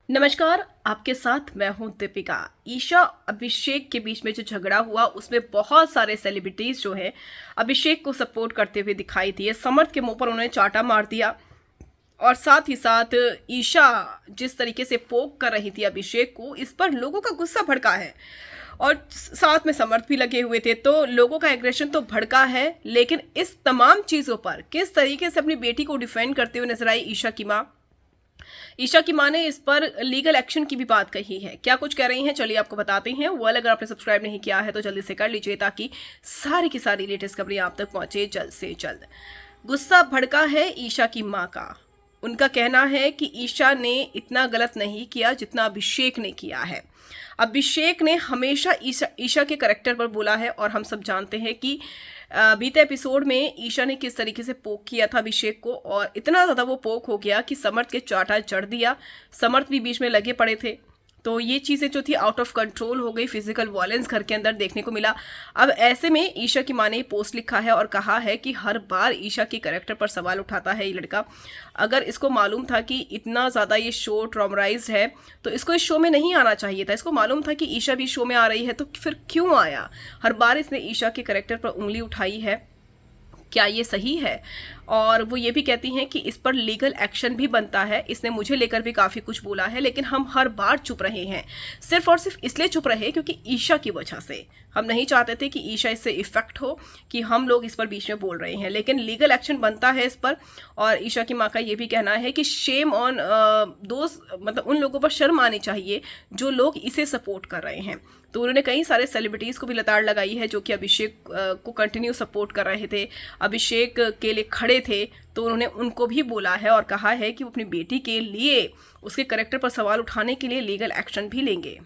नमस्कार, आपके साथ मैं हूं दीपिका। ईशा अभिषेक के बीच में जो झगड़ा हुआ उसमें बहुत सारे सेलिब्रिटीज जो हैं अभिषेक को सपोर्ट करते हुए दिखाई दिए। समर्थ के मुंह पर उन्होंने चांटा मार दिया और साथ ही साथ ईशा जिस तरीके से पोक कर रही थी अभिषेक को, इस पर लोगों का गुस्सा भड़का है और साथ में समर्थ भी लगे हुए थे। तो लोगों का एग्रेशन तो भड़का है, लेकिन इस तमाम चीज़ों पर किस तरीके से अपनी बेटी को डिफेंड करते हुए नजर आई ईशा की मां ने इस पर लीगल एक्शन की भी बात कही है। क्या कुछ कह रही हैं, चलिए आपको बताते हैं। वो अगर आपने सब्सक्राइब नहीं किया है तो जल्दी से कर लीजिए ताकि सारी की सारी लेटेस्ट खबरें आप तक पहुंचे जल्द से जल्द। गुस्सा भड़का है ईशा की मां का। उनका कहना है कि ईशा ने इतना गलत नहीं किया जितना अभिषेक ने किया है। अभिषेक ने हमेशा ईशा के करैक्टर पर बोला है और हम सब जानते हैं कि बीते एपिसोड में ईशा ने किस तरीके से पोक किया था अभिषेक को, और इतना ज़्यादा वो पोक हो गया कि समर्थ के चाटा चढ़ दिया। समर्थ भी बीच में लगे पड़े थे, तो ये चीज़ें जो थी आउट ऑफ कंट्रोल हो गई। फिजिकल वायलेंस घर के अंदर देखने को मिला। अब ऐसे में ईशा की मां ने पोस्ट लिखा है और कहा है कि हर बार ईशा के कैरेक्टर पर सवाल उठाता है ये लड़का। अगर इसको मालूम था कि इतना ज़्यादा ये शो ट्रॉमराइज्ड है तो इसको इस शो में नहीं आना चाहिए था। इसको मालूम था कि ईशा भी शो में आ रही है तो फिर क्यों आया। हर बार इसने ईशा के कैरेक्टर पर उंगली उठाई है, क्या ये सही है? और वो ये भी कहती हैं कि इस पर लीगल एक्शन भी बनता है। इसने मुझे लेकर भी काफ़ी कुछ बोला है, लेकिन हम हर बार चुप रहे हैं। सिर्फ और सिर्फ इसलिए चुप रहे क्योंकि ईशा की वजह से। हम नहीं चाहते थे कि ईशा इससे इफेक्ट हो कि हम लोग इस पर बीच में बोल रहे हैं, लेकिन लीगल एक्शन बनता है इस पर। और ईशा की माँ का ये भी कहना है कि शेम ऑन दोस्त, मतलब उन लोगों पर शर्म आनी चाहिए जो लोग इसे सपोर्ट कर रहे हैं। तो उन्होंने कई सारे सेलिब्रिटीज़ को भी लताड़ लगाई है जो कि अभिषेक को कंटिन्यू सपोर्ट कर रहे थे, अभिषेक के लिए खड़े थे। तो उन्होंने उनको भी बोला है और कहा है कि वो अपनी बेटी के लिए उसके कैरेक्टर पर सवाल उठाने के लिए लीगल एक्शन भी लेंगे।